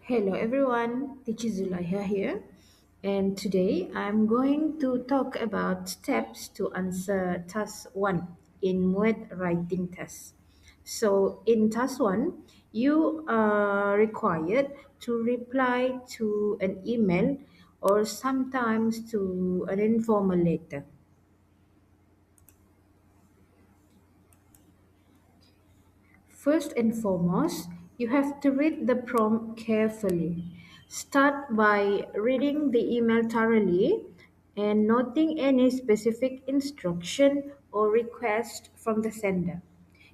Hello everyone, Teacher Zulaiha here, and today I'm going to talk about steps to answer task 1 in Muet writing test. So, in task 1, you are required to reply to an email or sometimes to an informal letter. First and foremost, you have to read the prompt carefully. Start by reading the email thoroughly and noting any specific instruction or request from the sender.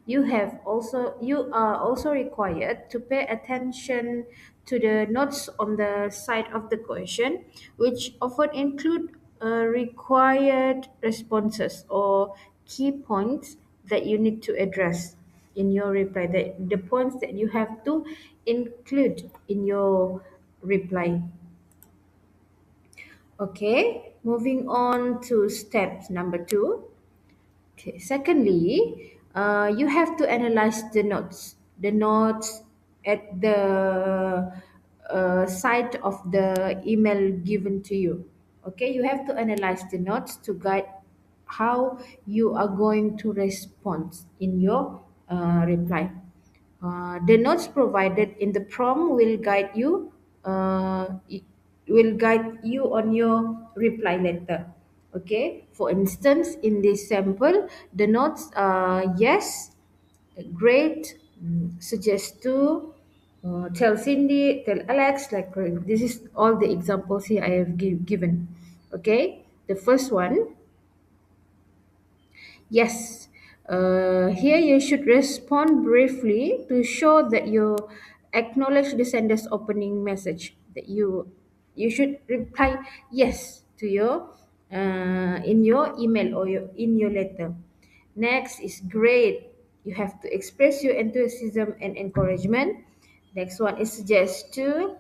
You are also required to pay attention to the notes on the side of the question, which often include required responses or key points that you need to address in your reply. The points that you have to include in your reply. Okay, moving on to step number 2. Okay. Secondly, you have to analyze the notes. The notes at the side of the email given to you. Okay, you have to analyze the notes to guide how you are going to respond in your reply. The notes provided in the prompt will guide you on your reply letter. Okay. For instance, in this sample, the notes are yes, great, suggest to, tell Cindy, tell Alex. This is all the examples here I have given. Okay. The first one. Yes. Here you should respond briefly to show that you acknowledge the sender's opening message. That you should reply yes to your in your email or in your letter. Next is great. You have to express your enthusiasm and encouragement. Next one is suggest to.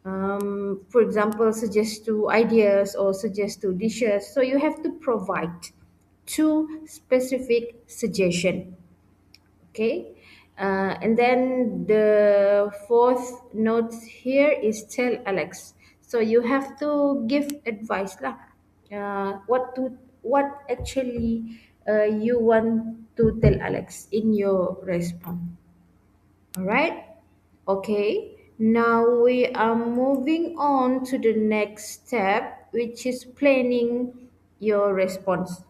For example, suggest to ideas or suggest to dishes. So you have to provide two specific suggestion. Okay. And then the fourth note here is tell Alex. So you have to give advice lah. What actually you want to tell Alex in your response. All right. Okay. Now we are moving on to the next step, which is planning your response.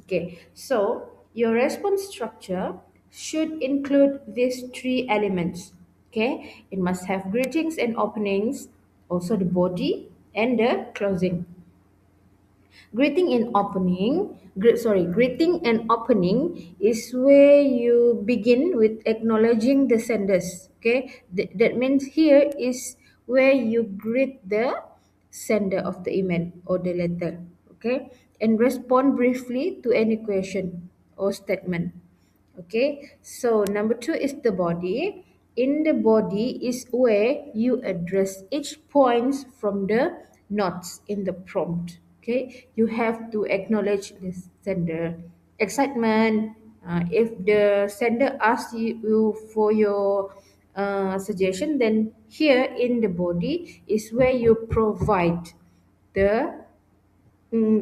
Okay. So your response structure should include these three elements. Okay. It must have greetings and openings, also the body and the closing. Greeting and opening is where you begin with acknowledging the senders. Okay, that means here is where you greet the sender of the email or the letter. Okay, and respond briefly to any question or statement. Okay, so number 2 is the body. In the body is where you address each points from the notes in the prompt. Okay, you have to acknowledge the sender excitement. If the sender asks you for your suggestion, then here in the body is where you provide the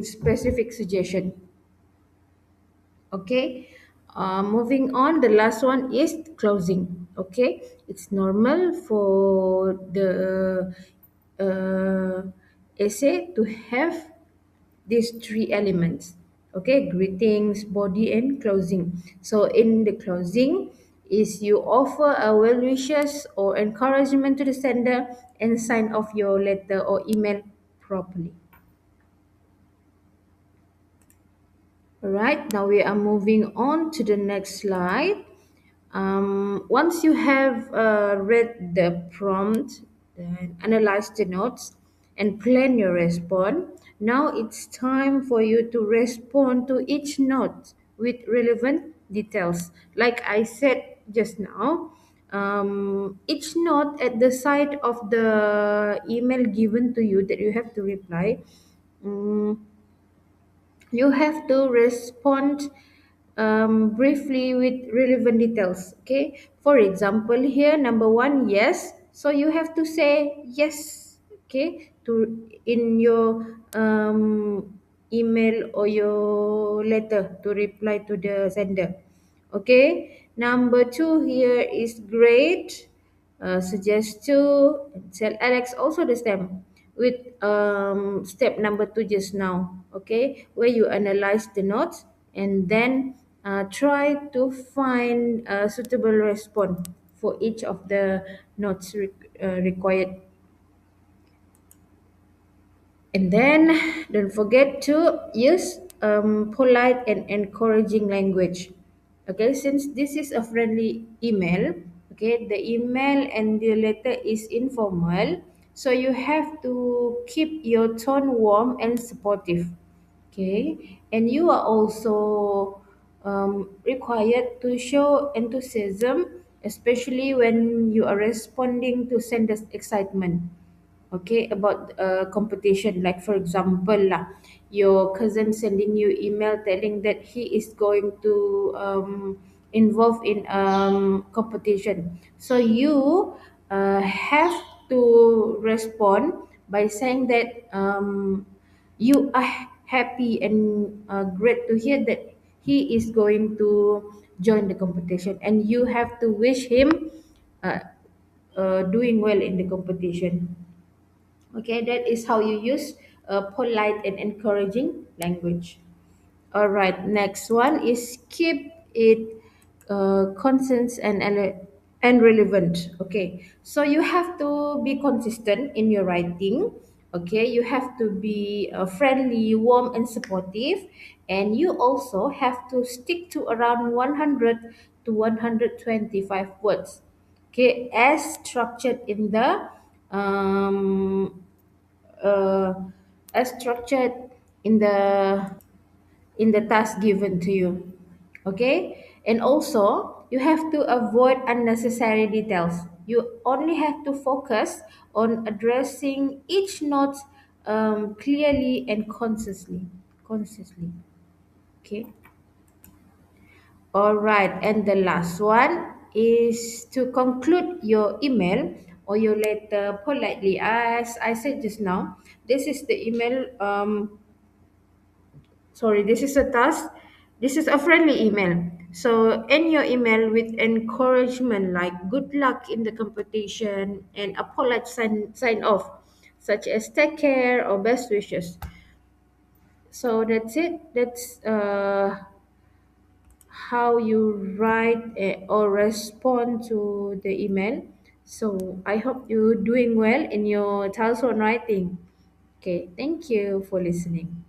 specific suggestion. Okay. Moving on, the last one is closing. Okay, it's normal for the essay to have these three elements. Okay, greetings, body, and closing. So in the closing is you offer a well wishes or encouragement to the sender and sign off your letter or email properly. Alright, now we are moving on to the next slide. Once you have read the prompt, analyze the notes, and plan your response, now it's time for you to respond to each note with relevant details. Like I said just now, each note at the side of the email given to you that you have to reply. You have to respond briefly with relevant details. Okay, for example, here number 1, yes, So you have to say yes, okay, to in your email or your letter to reply to the sender. Okay. Number two here is great. Suggest to tell Alex also the same with step number two just now. Okay, where you analyze the notes and then try to find a suitable response for each of the notes required. And then don't forget to use polite and encouraging language. Okay, since this is a friendly email, okay, the email and the letter is informal, so you have to keep your tone warm and supportive. Okay, and you are also required to show enthusiasm, especially when you are responding to sender's excitement, okay, about competition. Like for example lah, your cousin sending you email telling that he is going to involve in competition, so you have to respond by saying that you are happy and great to hear that he is going to join the competition, and you have to wish him uh, doing well in the competition. Okay, that is how you use polite and encouraging language. All right, next one is keep it constant and relevant. Okay, so you have to be consistent in your writing. Okay, you have to be friendly, warm, and supportive, and you also have to stick to around 100 to 125 words. Okay, as structured in the um, uh, as structured in the task given to you. Okay, and also you have to avoid unnecessary details. You only have to focus on addressing each note clearly and concisely. Okay. All right, and the last one is to conclude your email or your letter politely. As I said just now, this is the email. Sorry, this is a task. This is a friendly email. So end your email with encouragement like good luck in the competition and a polite sign off, such as take care or best wishes. So that's it. That's how you write or respond to the email. So I hope you're doing well in your telephone writing. Okay, thank you for listening.